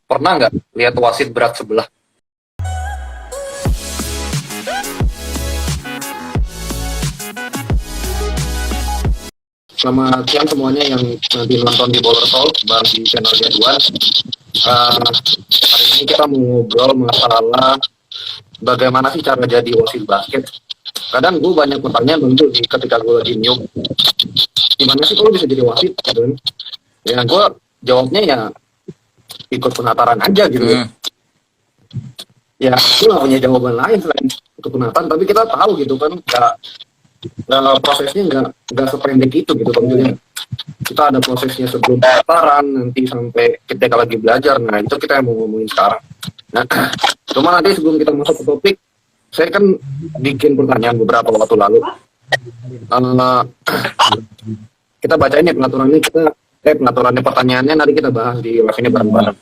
Pernah nggak lihat wasit berat sebelah? Selamat siang semuanya yang nanti nonton di Bola Talk Bang di channel Jaduan. Hari ini kita mau ngobrol masalah bagaimana sih cara jadi wasit basket. Kadang gue banyak pertanyaan muncul ketika gue lagi nyuk. Gimana sih kalau bisa jadi wasit? Gitu kan? Ya gue jawabnya ya ikut penataran aja gitu. Ya gue gak punya jawaban lain selain ikut penataran. Tapi kita tahu gitu kan, prosesnya nggak sependek itu gitu tentunya. Kita ada prosesnya sebelum pendaftaran, nanti sampai kita lagi belajar. Nah itu kita yang mau ngomongin sekarang. Nah cuma nanti sebelum kita masuk ke topik, saya kan bikin pertanyaan beberapa waktu lalu. Kita bacain ya pengaturannya, pengaturannya pertanyaannya nanti kita bahas di live ini bareng-bareng.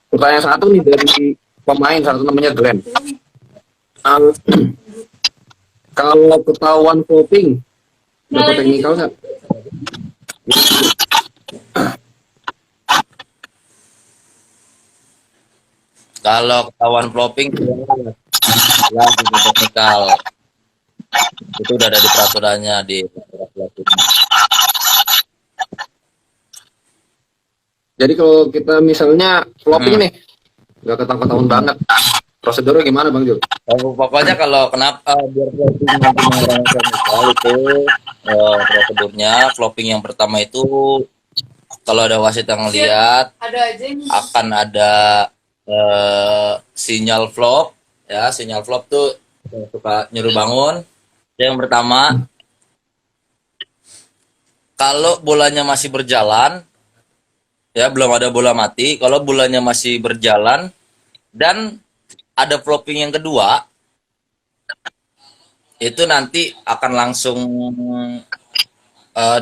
Pertanyaan satu nih dari pemain satu, namanya Glenn. Kalau ketahuan flopping, dapat teknikal nggak? Kalau ketahuan flopping, ya teknikal. Itu udah ada di peraturannya di flopping. Jadi kalau kita misalnya flopping nih, nggak ketahuan banget, prosedurnya gimana Bang Jul? Pokoknya kalau kenapa biar flopping nanti menggunakan teknikal itu prosedurnya flopping yang pertama itu kalau ada wasit yang lihat akan ada sinyal flop ya, sinyal flop tuh suka nyuruh bangun. Yang pertama, kalau bolanya masih berjalan ya, belum ada bola mati, kalau bolanya masih berjalan dan ada flopping yang kedua, itu nanti akan langsung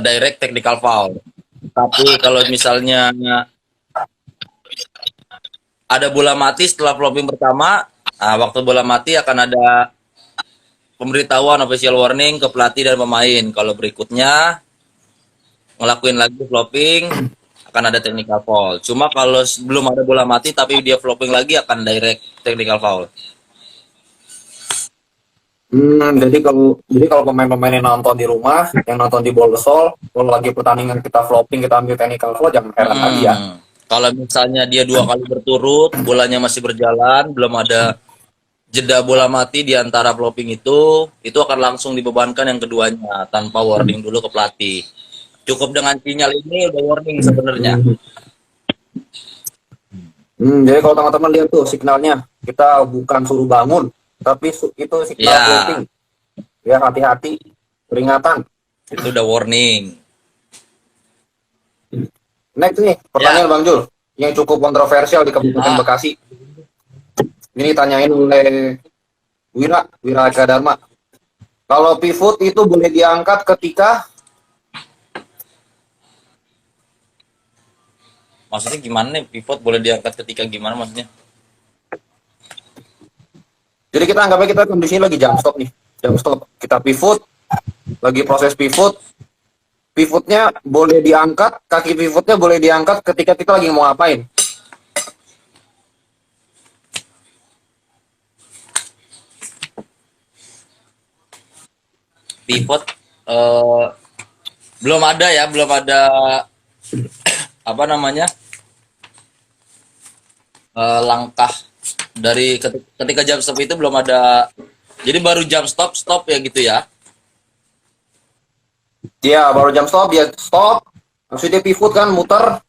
direct technical foul. Tapi kalau misalnya ada bola mati setelah flopping pertama, nah, waktu bola mati akan ada pemberitahuan official warning ke pelatih dan pemain. Kalau berikutnya ngelakuin lagi flopping, akan ada technical foul. Cuma kalau belum ada bola mati tapi dia flopping lagi, akan direct technical foul. Jadi kalau pemain-pemain yang nonton di rumah, yang nonton di Bolsol, kalau lagi pertandingan kita flopping, kita ambil technical foul, jangan heran lagi ya. Kalau misalnya dia 2 kali berturut, bolanya masih berjalan, belum ada jeda bola mati di antara flopping itu akan langsung dibebankan yang keduanya tanpa warning dulu ke pelatih. Cukup dengan sinyal ini udah warning sebenarnya. Jadi kalau teman-teman lihat tuh signalnya, kita bukan suruh bangun, tapi itu signal flopping. Ya hati-hati, peringatan. Itu udah warning. Next nih, pertanyaan Bang Jul, yang cukup kontroversial di Kabupaten Bekasi. Ini tanyain oleh Wira Eka Dharma. Kalau pivot itu boleh diangkat ketika, maksudnya gimana nih, pivot boleh diangkat ketika gimana maksudnya? jadi kita anggapnya kita kondisinya lagi jam stop nih, jam stop, kita pivot, lagi proses pivot, pivotnya boleh diangkat, kaki pivotnya boleh diangkat ketika kita lagi mau ngapain. Pivot belum ada ya, belum ada apa namanya langkah dari ketika jam stop itu belum ada, jadi baru jam stop ya gitu ya. Ya baru jam stop, ya stop, maksudnya pivot kan muter,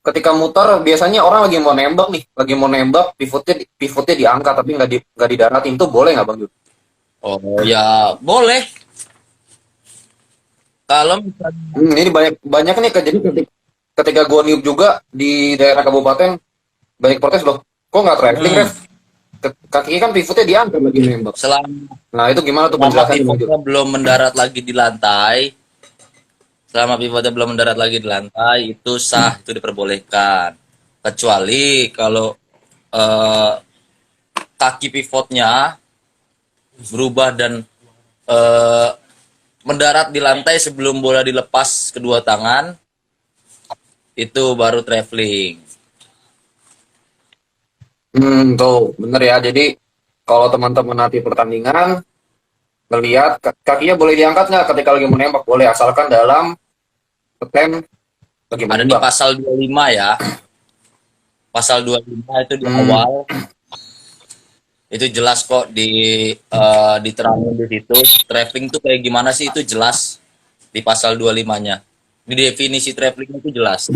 ketika muter biasanya orang lagi mau nembak, pivotnya diangkat tapi nggak didaratin, itu boleh nggak Bang Jul? Oh ya boleh. Kalau misalnya Ini banyak nih, jadi ketika gue niup juga di daerah kabupaten, banyak protes loh, kok nggak traveling ref? Kaki kan pivotnya diangkat lagi nembak. Nah itu gimana tuh penjelasannya Bang Jul? belum mendarat lagi di lantai, selama pivotnya belum mendarat lagi di lantai, itu sah, itu diperbolehkan. Kecuali kalau kaki pivotnya berubah dan mendarat di lantai sebelum bola dilepas kedua tangan, itu baru traveling. Tuh bener ya. Jadi kalau teman-teman nanti pertandingan ngelihat kakinya boleh diangkat nggak ketika lagi menembak, boleh asalkan dalam attempt lagi Ada di menembak. pasal 25 ya. Pasal 25 itu di Hmm, awal itu jelas kok diterangin di situ. Traveling tuh kayak gimana sih, itu jelas di pasal 25-nya. Di definisi traveling itu jelas.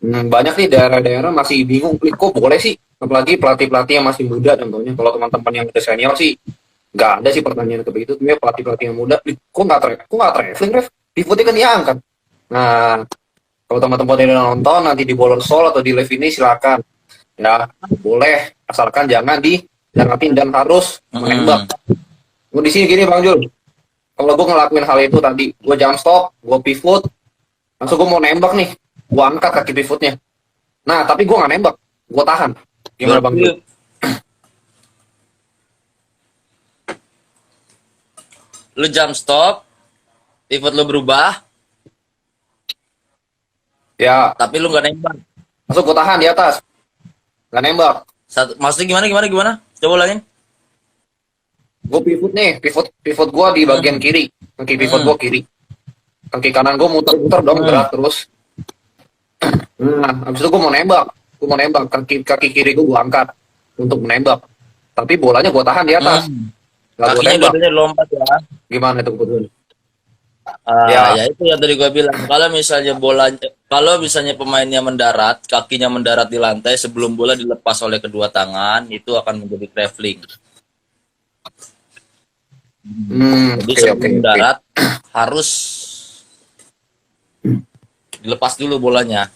banyak nih daerah-daerah masih bingung, "Ih, kok boleh sih?" Apalagi pelatih-pelatih yang masih muda contohnya. Kalau teman-teman yang udah senior sih nggak ada sih pertanyaan seperti itu. Tapi pelatih-pelatih yang muda, "Ih, kok nggak traveling, ref? Pivotnya kan diangkat." Nah, kalau teman-teman yang udah nonton nanti di Bola Sol atau di live ini silakan ya, boleh asalkan jangan diangkatin dan harus menembak. Mm-mm. Gue di sini gini Bang Jul, kalau gue ngelakuin hal itu tadi, gue jump stop, gue pivot, langsung gue mau nembak nih, gue angkat kaki pivotnya. Nah, tapi gue nggak nembak, gue tahan. Gimana Bang Jul? Berarti lu jump stop, pivot lu berubah, Ya, tapi lu nggak nembak. langsung gue tahan di atas, nggak nembak. Maksudnya gimana gimana gimana? Coba ulangin. Gue pivot nih, pivot pivot gue di bagian Hmm. kiri, kaki pivot gue Hmm. kiri, kaki kanan gue muter-muter dong, Hmm. gerak terus. Nah, habis itu gue mau nembak, kaki kaki kiri gue angkat untuk menembak. Tapi bolanya gue tahan di atas, Hmm. nggak gue Kakinya tembak. dua-duanya lompat ya. Gimana itu kebetulan? Ya Ya, itu yang tadi gue bilang. Kalau misalnya kalau misalnya pemainnya mendarat, kakinya mendarat di lantai sebelum bola dilepas oleh kedua tangan, itu akan menjadi traveling. Jadi oke oke sebelum oke. mendarat harus dilepas dulu bolanya.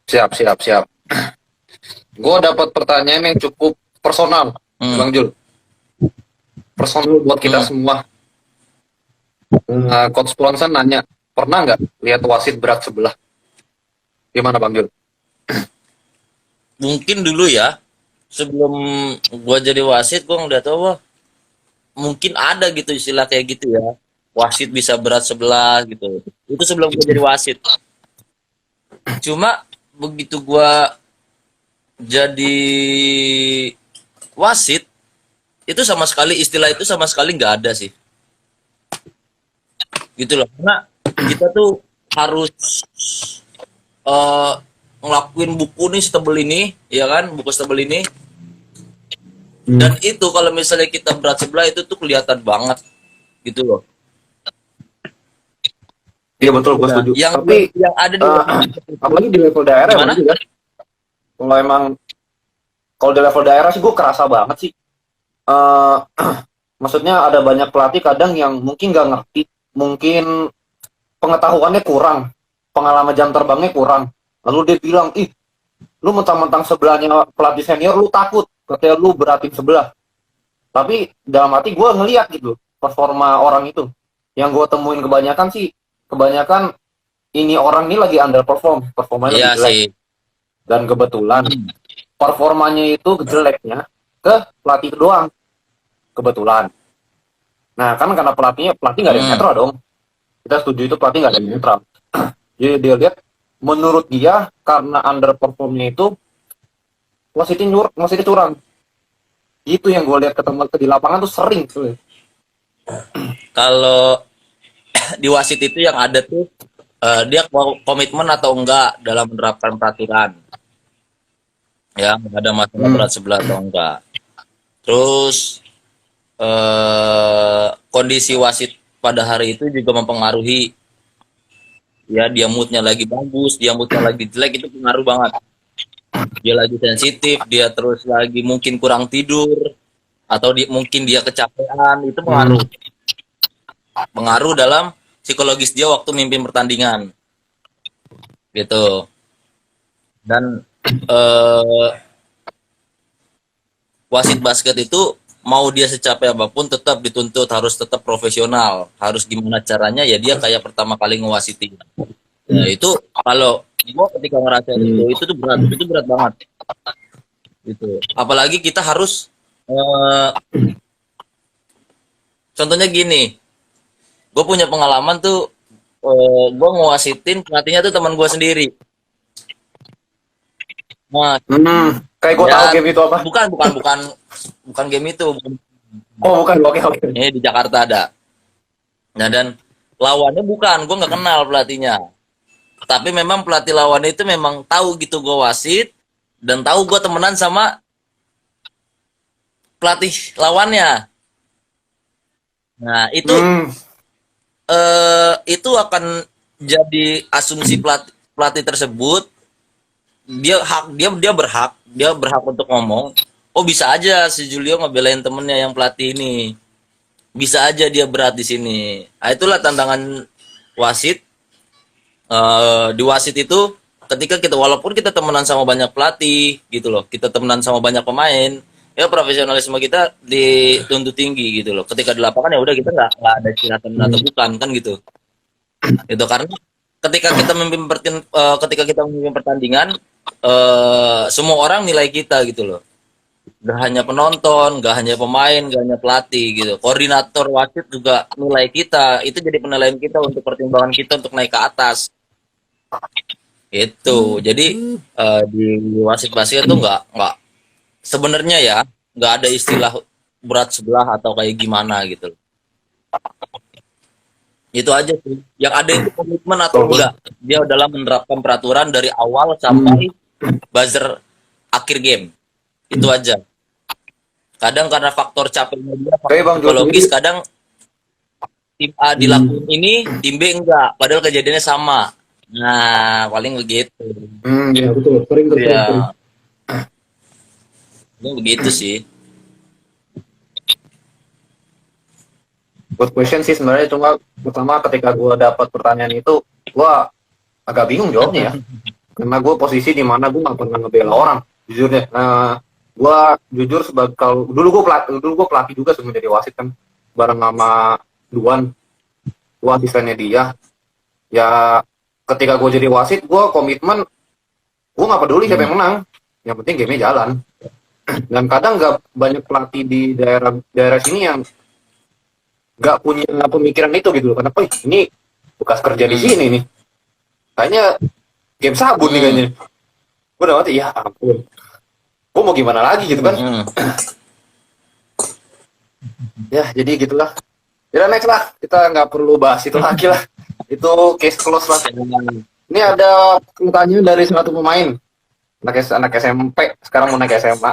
Siap siap siap. Gue dapat pertanyaan yang cukup personal, Hmm. Bang Jul. Personal buat kita Hmm. semua. Coach Bronson nanya, pernah nggak lihat wasit berat sebelah? Gimana Bang Jul? Mungkin dulu ya, sebelum gua jadi wasit, gua ngeliat wah mungkin ada gitu istilah kayak gitu ya. Wasit bisa berat sebelah gitu. Itu sebelum gua jadi wasit. Cuma begitu gua jadi wasit, itu sama sekali istilah itu sama sekali nggak ada sih. Gitu loh. Karena kita tuh harus eh ngelakuin buku nih setebel ini, ya kan? Buku setebel ini. Hmm. Dan itu kalau misalnya kita berat sebelah itu tuh kelihatan banget gitu loh. Iya betul, gue Ya, setuju. yang Tapi yang ada di uh, lapangan itu apalagi di level daerah ya Bang gimana? Jul ya. Kalau emang kalau di level daerah sih gue kerasa banget sih. Uh, Maksudnya ada banyak pelatih kadang yang mungkin nggak ngerti, mungkin pengetahuannya kurang, pengalaman jam terbangnya kurang. Lalu dia bilang, "Ih, lu mentang-mentang sebelahnya pelatih senior, lu takut katanya lu beratin sebelah." Tapi dalam hati gue ngeliat gitu performa orang itu. Yang gue temuin kebanyakan sih, kebanyakan ini orang ini lagi underperform, performanya Iya lagi jelek. sih. Dan kebetulan Hmm. performanya itu jeleknya ke pelatih doang, kebetulan. Nah kan karena pelatih nggak ada yang Hmm. netral dong. Kita setuju itu pelatih nggak ada yang netral. Jadi dia lihat, menurut dia karena underperformnya itu wasitnya curang. Itu yang gue lihat ketemu di lapangan tuh sering tuh. Kalau di wasit itu yang ada tuh dia komitmen atau enggak dalam menerapkan peraturan. Ya, nggak ada masalah Hmm. berat sebelah atau enggak. Terus kondisi wasit pada hari itu juga mempengaruhi ya, dia moodnya lagi bagus, dia moodnya lagi jelek, itu pengaruh banget. Dia lagi sensitif, dia terus lagi mungkin kurang tidur, atau mungkin dia kecapean, itu Hmm. pengaruh. Pengaruh dalam psikologis dia waktu mimpin pertandingan. Gitu. Dan eh, wasit basket itu mau dia secapek apapun tetap dituntut harus tetap profesional. Harus gimana caranya ya dia kayak pertama kali ngewasitin. Ya itu kalau gua ketika ngerasain Hmm. itu tuh itu berat banget gitu. Apalagi kita harus contohnya gini, gue punya pengalaman tuh gue ngewasitin pelatihnya tuh teman gue sendiri. Nah, Kayak gue tahu ya, game itu apa. bukan game itu. Oh bukan, oke oke. Ini di Jakarta ada. Nah, dan lawannya bukan, gue nggak kenal pelatihnya. Tapi memang pelatih lawannya itu memang tahu gitu gue wasit dan tahu gue temenan sama pelatih lawannya. Nah, itu akan jadi asumsi pelatih tersebut. Dia berhak untuk ngomong. Oh, bisa aja si Julio ngebelain temennya yang pelatih ini. Bisa aja dia berat di sini. Nah, itulah tantangan wasit. Di wasit itu ketika kita, walaupun kita temenan sama banyak pelatih gitu loh, kita temenan sama banyak pemain, ya profesionalisme kita dituntut tinggi gitu loh. Ketika di lapangan ya udah, kita nggak ada istilah temen atau bukan kan gitu. Itu karena ketika kita memimpin pertandingan, semua orang nilai kita gitu loh. Gak hanya penonton, gak hanya pemain, gak hanya pelatih gitu. Koordinator wasit juga nilai kita. Itu jadi penilaian kita untuk pertimbangan kita untuk naik ke atas. Itu. Jadi di wasit basket tuh nggak sebenarnya ya nggak ada istilah berat sebelah atau kayak gimana gitu. Itu aja sih. Yang ada itu komitmen atau enggak. Dia dalam menerapkan peraturan dari awal sampai buzzer akhir game. Itu aja. Kadang karena faktor capeknya dia, faktor psikologis, kadang tim A dilakukan ini, tim B enggak. Padahal kejadiannya sama. Nah, paling begitu. Ya betul. Sering. Ini begitu sih. Good question sih sebenarnya, cuma pertama ketika gue dapat pertanyaan itu, gue agak bingung jawabnya ya. Karena gue posisi di mana gue nggak pernah ngebela orang, jujur deh. Nah, gue jujur sebagai, kalau dulu gue pelatih juga sebenarnya di wasit kan, bareng sama Duan, gue asistennya dia. Ya ketika gue jadi wasit, gue komitmen, gue nggak peduli siapa yang menang, yang penting gamenya jalan. Dan kadang nggak banyak pelatih di daerah sini yang nggak punya pemikiran itu gitu loh. Kenapa ini bekas kerja di sini nih, kayaknya game sabun nih kayaknya. Gue udah mati, ya ampun, gue mau gimana lagi gitu kan. Ya jadi gitulah. Ya next lah, kita nggak perlu bahas itu lagi lah. Itu case close lah. Ini ada pertanyaan dari satu pemain, anak SMP, sekarang mau naik SMA.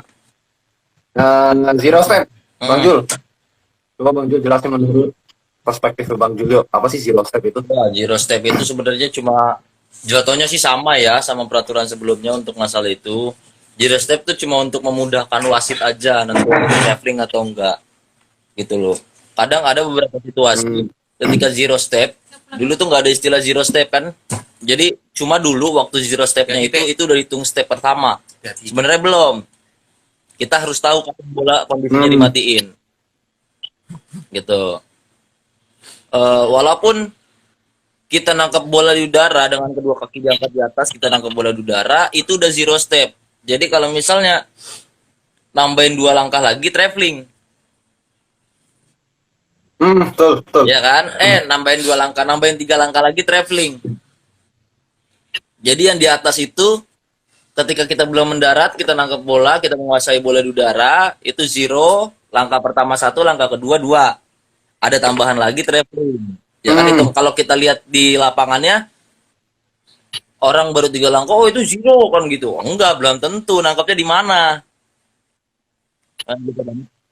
Zero step, Bang Jul. Coba Bang Jul jelasin menurut perspektif Bang Julio, apa sih zero step itu? Ya, zero step itu sebenarnya cuma jatuhnya sih sama ya sama peraturan sebelumnya untuk masalah itu. Zero step itu cuma untuk memudahkan wasit aja nanti traveling atau enggak gitu loh. Kadang ada beberapa situasi ketika zero step, dulu tuh nggak ada istilah zero step kan. Jadi cuma dulu waktu zero stepnya itu udah hitung step pertama. Sebenarnya belum. Kita harus tahu kapan bola kondisinya dimatiin. Gitu. Walaupun kita nangkap bola di udara dengan kedua kaki diangkat di atas, kita nangkap bola di udara, itu udah zero step. Jadi kalau misalnya nambahin 2 langkah lagi traveling. Betul. Ya kan? Nambahin 2 langkah, nambahin 3 langkah lagi traveling. Jadi yang di atas itu ketika kita belum mendarat, kita nangkap bola, kita menguasai bola di udara, itu zero, langkah pertama 1, langkah kedua 2. Ada tambahan lagi traveling. Ya kan itu kalau kita lihat di lapangannya orang baru 3 langkah, oh itu zero kan gitu. Enggak, belum tentu nangkapnya di mana.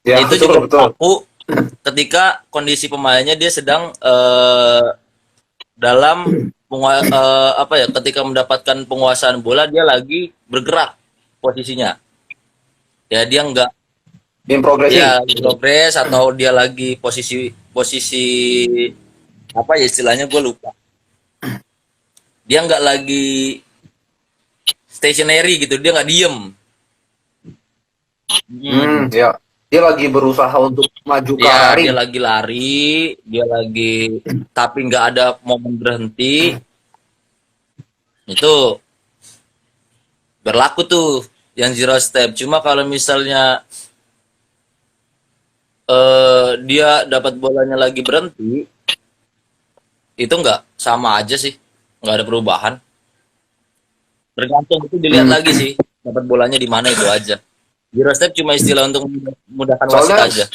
Ya, itu juga berlaku ketika kondisi pemainnya dia sedang dalam ketika mendapatkan penguasaan bola, dia lagi bergerak posisinya. Ya dia enggak progres atau dia lagi posisi apa ya istilahnya, gue lupa. Dia nggak lagi stationary gitu, dia nggak diem. Ya, dia lagi berusaha untuk maju ke arah ring. Dia lagi lari, tapi nggak ada momen berhenti. Itu berlaku tuh yang zero step. Cuma kalau misalnya dia dapat bolanya lagi berhenti, itu nggak, sama aja sih, nggak ada perubahan. Tergantung, itu dilihat lagi sih dapat bolanya di mana itu aja. Zero step cuma istilah untuk memudahkan wasit Soalnya aja.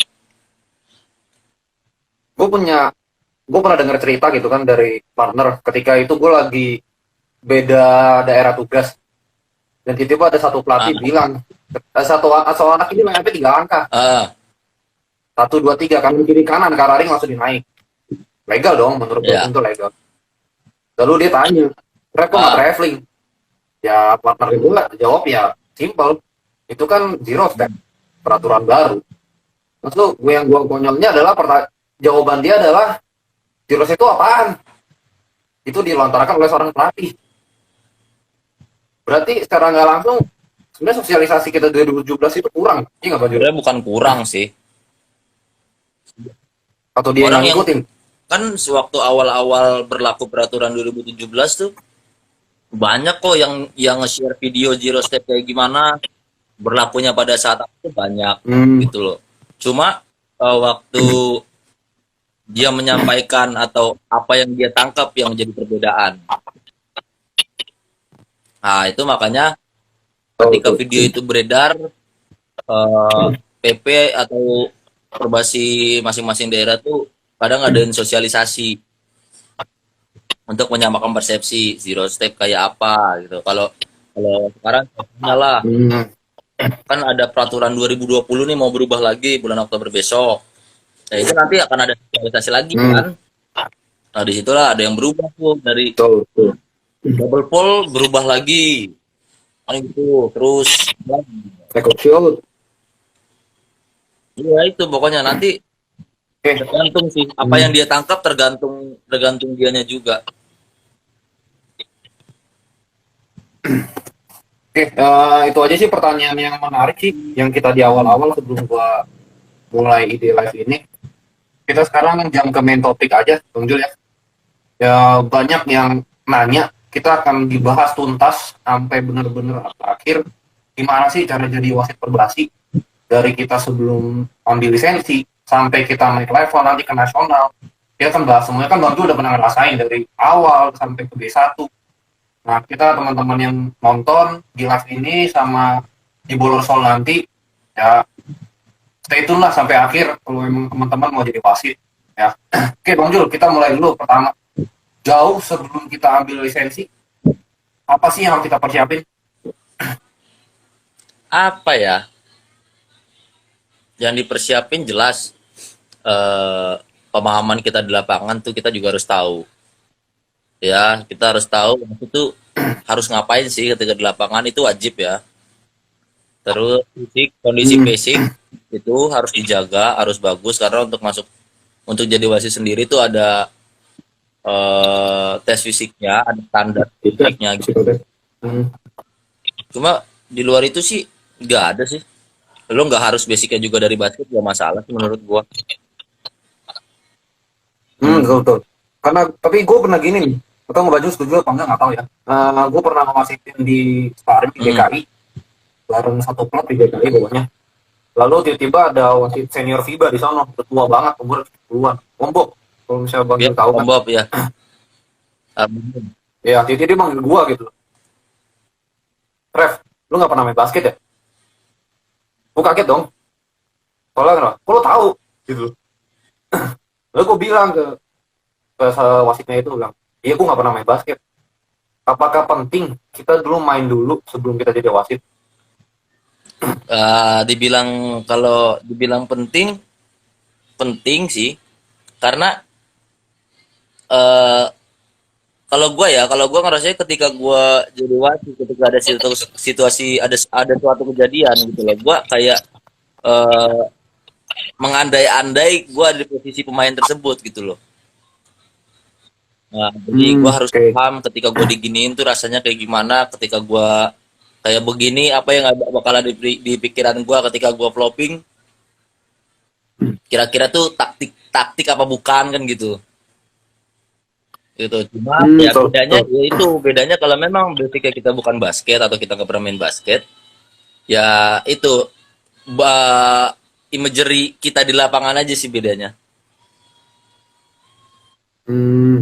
gue punya gue pernah dengar cerita gitu kan dari partner ketika itu gue lagi beda daerah tugas dan tiba-tiba ada satu Ah, pelatih bilang satu anak ini mainnya 3 angka ah, 1 2 3 kanan kiri kanan kararing langsung dinaik legal dong menurut gue ya, itu legal. Lalu dia tanya ref kok nggak ah, traveling ya partner gue jawab ya simple itu kan zero step peraturan baru. Terus gue yang gue konyolnya adalah jawaban dia adalah zero step itu apaan itu dilontarkan oleh seorang pelatih. Berarti secara nggak langsung sebenarnya sosialisasi kita 2017 itu kurang, iya nggak Pak Jul? sebenarnya bukan kurang sih. Atau dia Orang yang yang ngikutin? kan sewaktu awal-awal berlaku peraturan 2017 tuh banyak kok yang nge-share video zero step kayak gimana berlakunya pada saat itu banyak Hmm, gitu loh. Cuma waktu dia menyampaikan atau apa yang dia tangkap yang menjadi perbedaan. Nah, itu makanya betul, ketika video betul. itu beredar, PP atau perbasi masing-masing daerah tuh kadang ngadain sosialisasi untuk menyamakan persepsi zero step kayak apa gitu. Kalau kalau sekarang lah Hmm, kan ada peraturan 2020 nih mau berubah lagi bulan Oktober besok. Nah, itu nanti akan ada sosialisasi lagi hmm, kan. Nah, disitulah ada yang berubah tuh dari betul, betul. double pole berubah lagi. Kan gitu. Terus Take off shoot. ya itu pokoknya nanti Oke, tergantung sih apa yang hmm, dia tangkap tergantung tergantung dianya juga. oke. Itu aja sih pertanyaan yang menarik sih, yang kita di awal-awal sebelum gua mulai ide live ini. Kita sekarang jam ke main topik aja, Bang Jul ya. Ya banyak yang nanya, kita akan dibahas tuntas sampai benar-benar akhir. Gimana sih cara jadi wasit perbasi? Dari kita sebelum ambil lisensi sampai kita naik level nanti ke nasional kita kan bahas semuanya kan Bang Ju udah pernah ngerasain dari awal sampai ke B1. Nah kita teman-teman yang nonton di live ini sama di Bolor Sol nanti ya stay tune lah sampai akhir kalau memang teman-teman mau jadi wasit ya. Oke Bang Jul kita mulai dulu pertama jauh sebelum kita ambil lisensi apa sih yang harus kita persiapin? Apa ya? Yang dipersiapin jelas pemahaman kita di lapangan tuh kita juga harus tahu. Ya, kita harus tahu itu harus ngapain sih ketika di lapangan itu wajib ya. Terus fisik, kondisi Hmm, fisik itu harus dijaga, harus bagus karena untuk masuk untuk jadi wasit sendiri itu ada tes fisiknya, ada standar kita fisiknya gitu. psikotes. Hmm, Cuma di luar itu sih nggak ada sih. Lo nggak harus basicnya juga dari basket gak masalah sih menurut gua. Hmm. betul, betul. Karena tapi gue pernah gini nih, atau nggak baju setuju apa enggak nggak tahu ya. Gue pernah ngewasitin di sparring di Hmm. GKI, bareng satu klub di GKI pokoknya. Lalu tiba-tiba ada wasit senior FIBA di sana, udah tua banget, umur 70-an, Ombok. Kalau misalnya Bang Ya, Jul tahu Om kan. Bob ya. Ya, tiba-tiba dia manggil gue gitu. Ref, lu nggak pernah main basket ya? Gue kaget dong. Soalnya kenapa? Kok lu tahu? Gitu. Lalu gue bilang ke wasitnya itu, bilang, iya gue nggak pernah main basket. Apakah penting kita dulu main dulu sebelum kita jadi wasit? Dibilang kalau dibilang penting penting sih karena eh kalau gue ngerasanya ketika gue jadi wasit ketika ada situasi ada suatu kejadian gitu loh gue kayak eh, mengandai-andai gue ada di posisi pemain tersebut gitu loh. Nah, jadi gue harus Oke. paham ketika gue diginiin tuh rasanya kayak gimana ketika gue kayak begini apa yang bakal ada di pikiran gue ketika gue flopping kira-kira tuh taktik taktik apa bukan kan gitu gitu cuma ya Betul, bedanya betul. ya itu bedanya kalau memang basicnya kita bukan basket atau kita nggak pernah main basket ya itu imagery kita di lapangan aja sih bedanya. Hmm,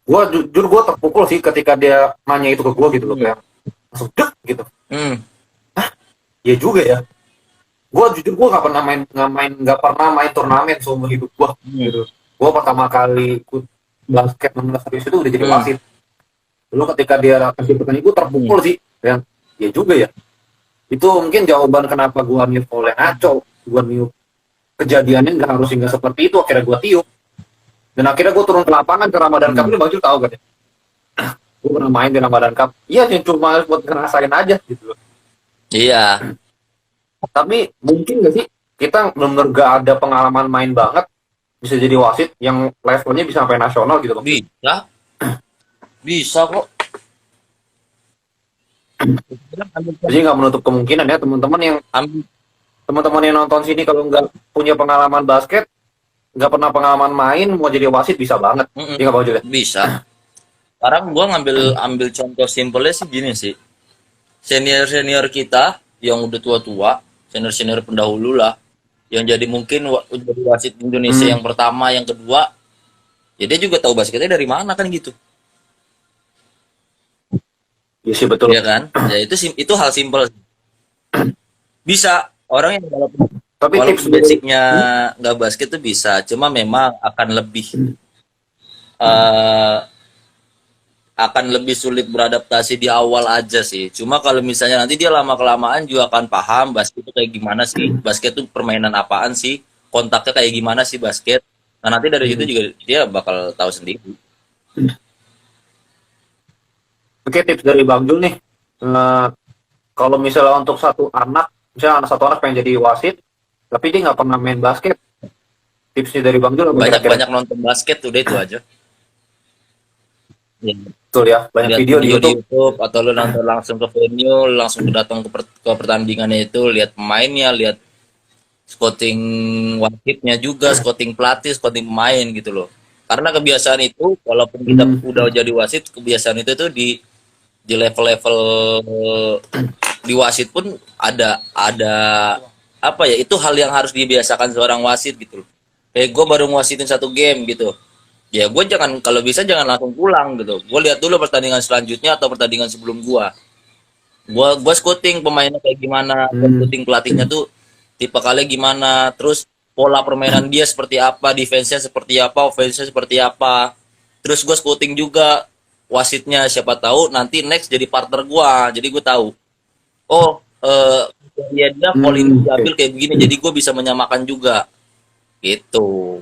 gue jujur gue terpukul sih ketika dia nanya itu ke gue gitu loh Hmm. kayak langsung dek gitu. Hmm. Ya juga ya. Gue jujur gue nggak pernah main turnamen seumur hidup gue Hmm. gitu. Gue pertama kali ikut basket 16 serius itu udah jadi Hmm. wasit. Dulu ketika dia kasih pertanyaan gue terpukul Hmm. sih. Ya juga ya. Itu mungkin jawaban kenapa gue niup oleh ngaco. Gue niup kejadiannya nggak harus hingga seperti itu. Akhirnya gue tiup. Dan akhirnya gue turun ke lapangan ke Ramadan Cup Hmm. ini Bang Jul tahu kan ya. Gue pernah main di Ramadan Cup. Iya cuma buat ngerasain aja gitu. Iya, Tapi mungkin nggak sih kita benar-benar gak ada pengalaman main banget bisa jadi wasit yang levelnya bisa sampai nasional gitu Bang. bisa, bisa kok. Jadi nggak menutup kemungkinan ya Ambil, teman-teman yang nonton sini kalau nggak punya pengalaman basket, nggak pernah pengalaman main mau jadi wasit bisa banget. mm-mm, Iya nggak Bang Jul ya? bisa. Sekarang gua ngambil ambil contoh simpelnya sih gini sih. Senior senior kita yang udah tua-tua, senior senior pendahulu lah, yang jadi mungkin jadi wasit Indonesia Hmm, yang pertama, yang kedua, ya dia juga tahu basketnya dari mana kan gitu, iya sih betul. ya kan? Ya itu hal simpel. Bisa orang yang Tapi tips walaupun dari basicnya nggak basket tuh bisa, cuma memang eh, akan lebih sulit beradaptasi di awal aja sih. Cuma kalau misalnya nanti dia lama kelamaan juga akan paham basket itu kayak gimana sih, basket itu permainan apaan sih, kontaknya kayak gimana sih basket. Nah nanti dari situ hmm. juga dia bakal tahu sendiri. Oke tips dari Bang Jul nih. Eh, Kalau misalnya untuk misalnya satu anak pengen jadi wasit, tapi dia nggak pernah main basket, tipsnya dari Bang Jul apa kira-kira? Banyak-banyak nonton basket udah itu aja. Ya, Betul ya, banyak lihat video di video di YouTube. YouTube atau lu nonton langsung ke venue, lu langsung datang ke pertandingannya itu, lihat pemainnya, lihat scouting wasitnya juga, scouting pelatih, scouting pemain gitu loh. Karena kebiasaan itu, walaupun kita Hmm, udah jadi wasit, kebiasaan itu tuh di level-level di wasit pun ada apa ya? Itu hal yang harus dibiasakan seorang wasit gitu loh. Kayak gue baru ngwasitin satu game gitu. Ya gue jangan kalau bisa jangan langsung pulang gitu. Gue lihat dulu pertandingan selanjutnya atau pertandingan sebelum gue. Gua scouting pemainnya kayak gimana, gua hmm, scouting pelatihnya tuh tipe kali gimana, terus pola permainan dia seperti apa, defense-nya seperti apa, offense-nya seperti apa. Terus gue scouting juga wasitnya, siapa tahu nanti next jadi partner gua. Jadi gue tahu, oh dia dia pola ini oke. diambil kayak begini, jadi gue bisa menyamakan juga gitu.